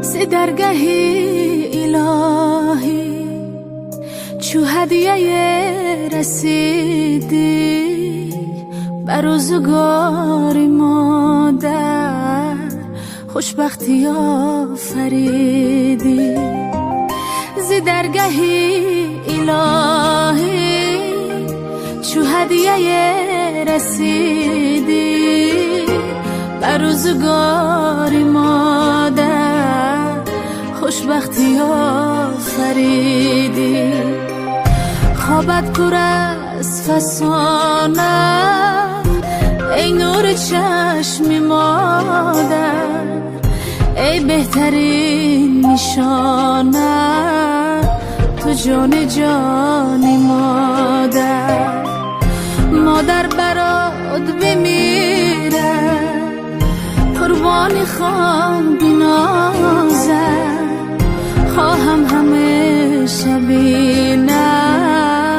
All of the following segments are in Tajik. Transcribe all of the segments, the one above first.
ز درگهی الهی چو هدیه رسیدی بر روزگاری مادر خوشبختی آفریدی ز درگهی الهی چو هدیه رسیدی بر روزگاری مادر خوشبختی آفریدی خوابت پر از فسانه ای نور چشم مادر ای بهترین نشانه تو جان جانی مادر مادر برات بمیره قربانی خان بنازه خواهم همیشه بینم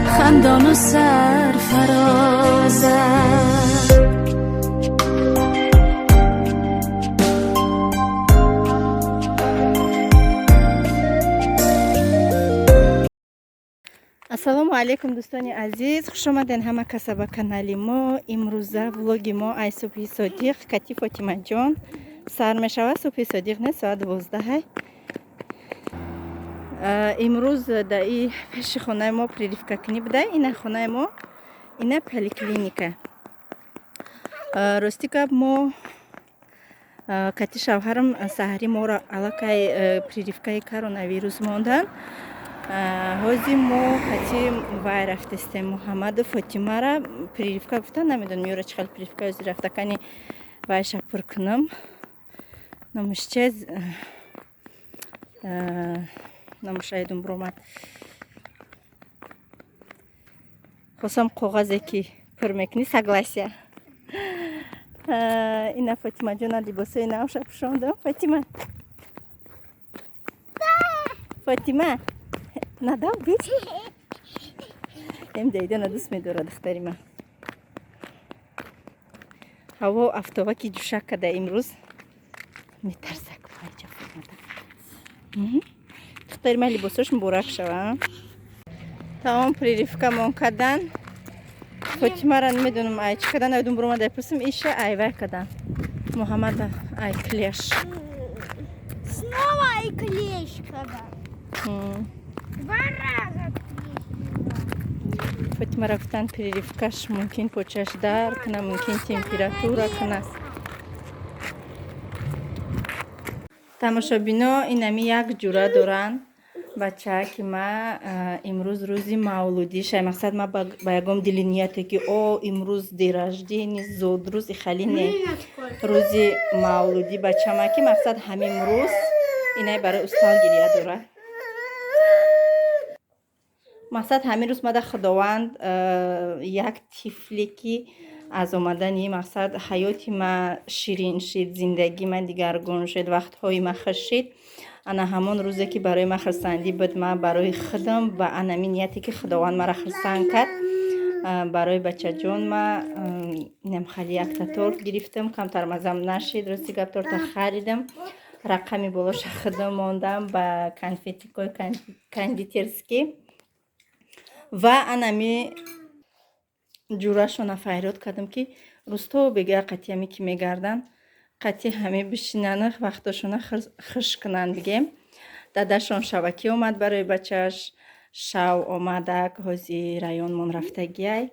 خندان و سرفرازه ассалому алайкум дӯстони азиз, хуш омаден ҳама каса ба канали мо. имрӯза влоги мо ай субҳи содиқ кати фотимаҷон сар мешавад. субҳи содиқ не соат 12. имрӯз да и пеши хонаи мо прививкакунӣ буда. ина хонаи мо, ина поликлиника. рости гап мо кати шавҳарам саҳари моро аллакай прививкаи коронавирус мондан. ҳозир мо кати вай рафтестем муҳаммаду фотимара прививка гуфта. намедонам ёра чӣ хел прививка ҳозир рафтакани вайша пур кунам. намушчез намушаидум буромад. хостам коғазе ки пур мекунӣ согласия. ина фотимаҷона либосои навша пӯшондам. фотима надам бич эм дайдана дӯст медорад духтари ман. ҳаво афтобаки ҷӯшак када имрӯз метарсак. духтари ман либосош муборак шава. тамом прививкамон кадан. фотимара намедонам ай чӣ кадан. айдум буромад айпурсим иша айвай кадан. муҳаммада ай клеш снова и клещ кадан. Два раза фотима рафтан прививкаш мумкин почаш дард кана, мумкин температура канас. тамошобино инами як ҷура доранд бача ки ма имрӯз рӯзи мавлудиша. мақсад ма ба ягон дили нияте ки о имрӯз дерождени зодрӯзи хали не рӯзи мавлуди бачама ки мақсад ҳамин рӯз инай барои устол гирия дора. мақсад ҳамин рӯз мада худованд як тифле ки аз омадани мақсад ҳаёти ма ширин шид, зиндаги ма дигаргун шид, вақтҳои ма хуш шид. ана ҳамон рӯзе ки барои ма хурсандӣ буд. ма барои худам ва анами нияте ки худованд мара хурсанд кард. барои бачаҷон ма инам хали якта торт гирифтам. камтар мазам нашид. рости гап торта харидам. рақами болоша худам мондам ба конфетикои кондитерски ва анами ҷурашона файрод кардам ки рӯсто бега қатиями ки мегардан қати ҳами бишинана вақтошона хуш кунанд бигем. дадашон шавакӣ омад барои бачаш. шав омадак ҳози районмон рафтагиай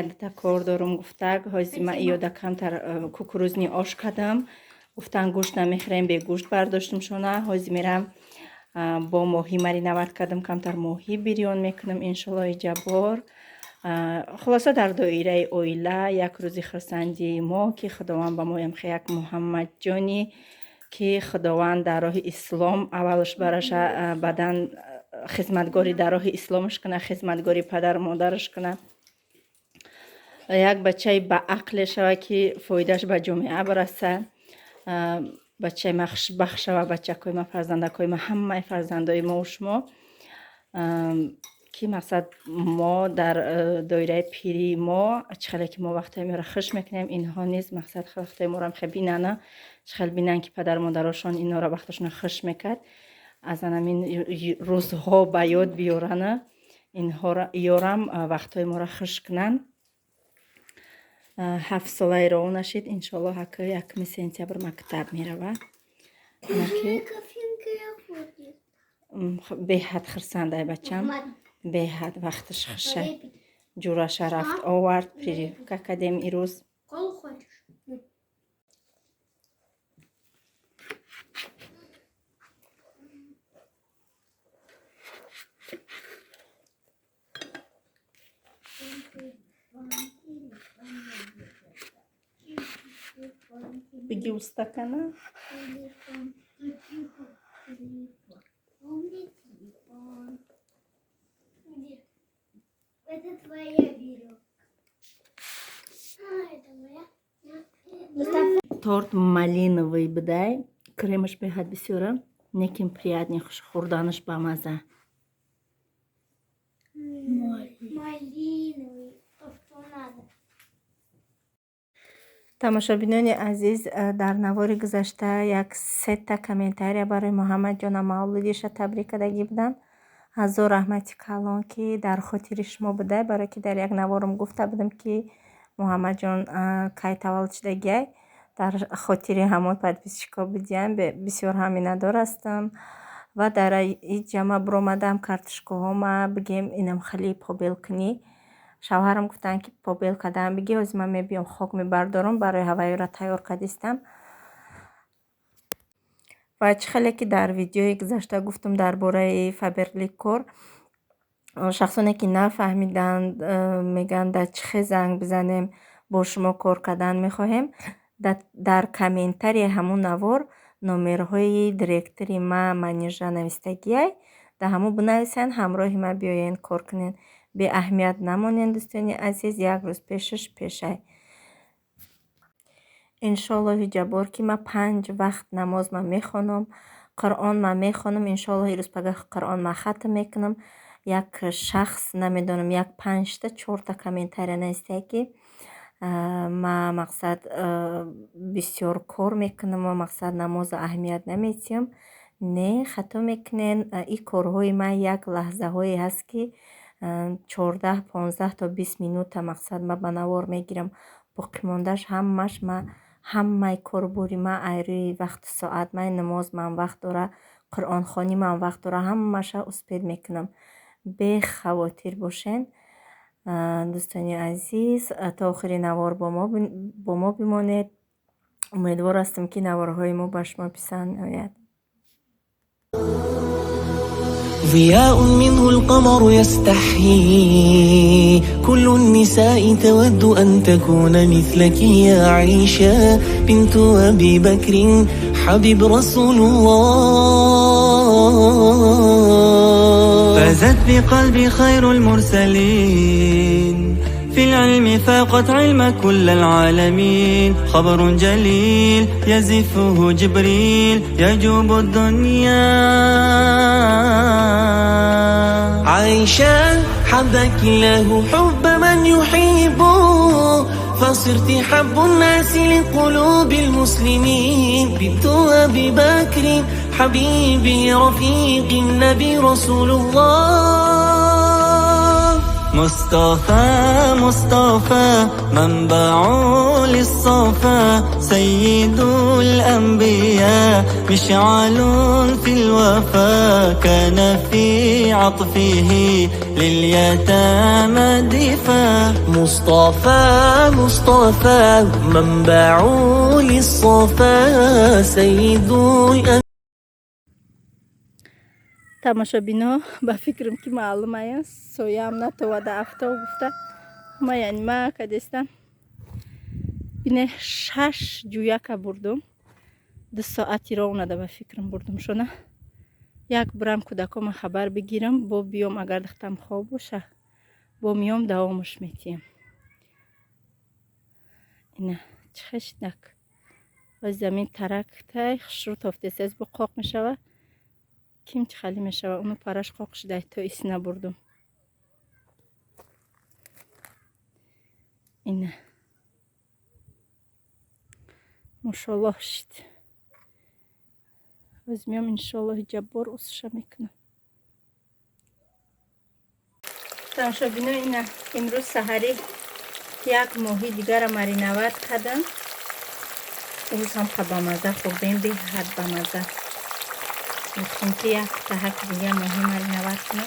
ядата кор дорум гуфтак. ҳози ма иёда камтар кукурузни ош кардам. гуфтан гӯшт намехӯрем, бегӯшт бардоштум шона. ҳози мерам бо моҳӣ мариноват кардам. камтар моҳӣ бирён мекунам иншоаллоҳи ҷаббор. хулоса дар доираи оила як рӯзи хурсандии мо ки худованд ба моям як муҳаммаҷони ки худованд дар роҳи ислом аввалш бараша бадан хизматгори дар роҳи исломш куна, хизматгори падару модараш куна. як бачаи баақле шава ки фоидаш ба ҷомеа бараса. бачаи ма хушбахт шава. бачакои ма, фарзандакои ма, ҳамаи фарзандои мову шумо ки мақсад мо дар доираи пири мо чихеле ки мо вақтҳои моро хуш мекунем, инҳо низ мақсад вақтҳои моро мехе бинана, чихел бинан ки падар модарошон инҳоро вақташона хуш мекард. аз анамин рӯзҳо ба ёд биёрана, инҳоро ёрам вақтҳои моро хуш кунан. 7 солаи роҳ нашид, иншоаллоҳ ҳака 1 сентябр мактаб мерава. беҳад хурсанд ай бачам, беҳад вақташ хуша. ҷураша рафт овард прививка кардем ирӯз. Беги устакана. Это твоя веревка. Это моя. Торт малиновый бедай, кремаш беҳад бисёра, неким приятный хурданаш ба маза. Малиновый. То, что надо. тамошобинони азиз, дар навори гузашта як сета комментария барои муҳаммадҷона мавлудиша табрик кардагӣ буданд. ҳазор раҳмати калон ки дар хотири шумо будай, барое ки дар як наворум гуфта будам ки муҳаммадҷон кай таваллуд шудагиай. дар хотири ҳамон подписчикҳо будиям, бисёр ҳаминадор ҳастам ва дар ҷама буромадам картошкаҳома бигем инам хеле побел кунӣ. шавҳарам гуфтанд ки побел кардаам биги, ҳозир ман мебиём хок мебардорам барои ҳавайёра тайёр кардистам. ва чӣ хеле ки дар видеои гузашта гуфтам дар бораи фаберликор, шахсоне ки нафаҳмиданд мегӯянд дар чӣ хел занг бизанем, бо шумо кор кардан мехоҳем. дар комментарияи ҳамун навор номерҳои директори ма менеҷа навистагиай, дар ҳамун бинависанд, ҳамроҳи ма биёен кор кунен. беаҳамият намонен дӯстони азиз, як рӯз пешаш пешай. иншоаллоҳ ҳиҷабор ки ма 5 вақт намоз ма мехонам, қуръон ма мехонам, иншоаллоҳ ирӯз пагах қуръон ма хатм мекунам. як шахс намедонам, як 5 та 4 та комментария наистае ки ма мақсад бисёр кор мекунам ва мақсад намоза аҳамият наметиҳам. не, хато мекунен. ин корҳои ман як лаҳзаҳое ҳаст ки 14, 15 то 20 минута мақсад ма ба навор мегирам. боқӣ мондаш ҳамаш ма ҳамаи корбори ман айрӯи вақту соат, ман намоз ман вақт дора, қуръонхонӣ ман вақт дора, ҳамаша успед мекунам. бехавотир бошен дӯстони азиз, то охири навор бо мо бимонед. умедвор ҳастам ки наворҳои мо ба шумо писанд ояд. ضياء منه القمر يستحيي كل النساء تود أن تكون مثلك يا عائشة بنت أبي بكر حبيب رسول الله. فازت بقلبي خير المرسلين، في العلم فاقت علم كل العالمين. خبر جليل يزفه جبريل يجوب الدنيا. عائشة حبك الله حب من يحب، فصرت حب الناس لقلوب المسلمين. بنت أبي بكر حبيبي رفيق النبي رسول الله. مصطفى مصطفى منبع للصفا، سيد الأنبياء مشعل في الوفا. كان في عطفه لليتامى دفا. مصطفى مصطفى منبع للصفا، سيد الأنبياء. тамошобино ба фикрам ки маълум аст, соям натовада афтоб гуфта ма яъни ма кадестам бине 6 ҷӯяка бурдум, 2 соати роҳ нада ба фикрам бурдум шона. як бурам кӯдакома хабар бигирам, бо биём агар дахтам хоб боша, бо миём давомаш метиҳам. ина чӣ хешидак ва замин тарактай хушрӯ тофтесаз бо қоқ мешава. ким чӣ хали мешава, уну параш қоқ шидай то ис набурдум. اینه ماشاءالله شد. از میام انشالله جبار اوسشا میکنم. تماشا بینو اینه امروز سحری یک ماهی دیگر را مرینوات کردم. امروز هم خواه بمزه خوردیم به حد بمزه. میخوام که یک تحک دیگه ماهی مرینوات کنم.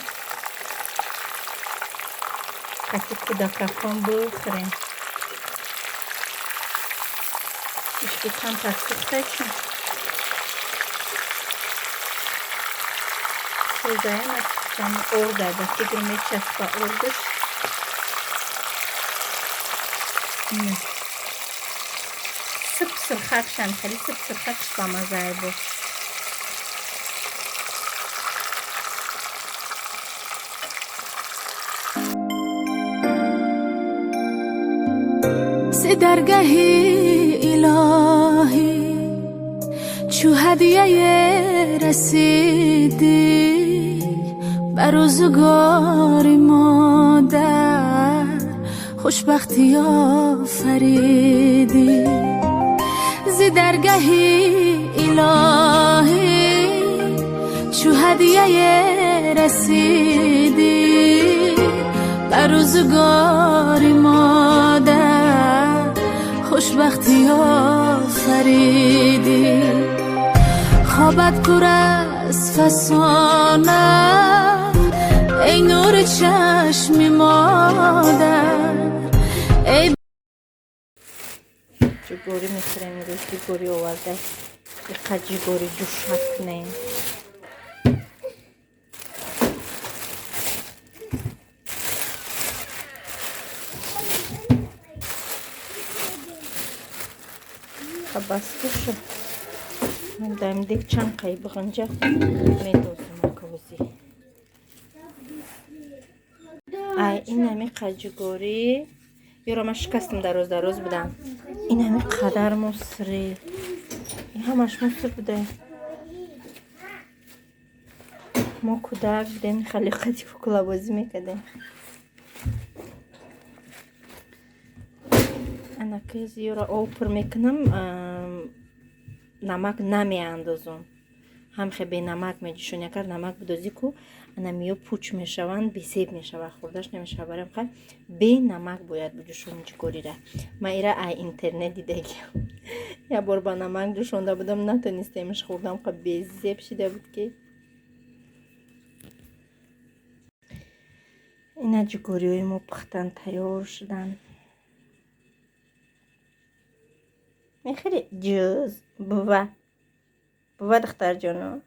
قطعی کودکان بخوریم. اشکی کم پرسیخته شون. سوزایم از کم اور داده. فکر میچست با اردش. سب سرخکشن خیلی سب سرخکش با مزه بود. ز درگهی الهی چو هدیه رسیدی بر روزگار مادر خوشبختی آفریدی. ز درگهی الهی چو هدیه رسیدی بر روزگار مادر خوشبختی آفریدی. خوابت پر از فسانه ای نور چشم مادر. ای جگوری میخوریم روز جگوری آورده. یه جگوری جوشک نه. بس شد. من دایم دیگه چند قایی بغنجا میدوزم کوزی. این همی قجگوری یه رو من شکستم در روز بودم. این همی قدر مصری. این همش مصر بوده. ما کودک بودیم خیلی قدی فکلا بازی میکردیم. انا که زیرا آب پر میکنم نمک نمی اندازم. هم خیلی نمک میجوشون یکر نمک بدازی کو انا میو پوچ میشوند بیسیب میشود خوردش نمیشه برام خیلی به نمک باید بجوشون جگوری را. من ایرا اینترنت دیده یه بار با نمک جوشونده بودم نتونستمش خوردم خیلی بیزیب شده بود که اینا جگوری های ما پختن تیار شدن. میخیلی جوز بوا دختر جانو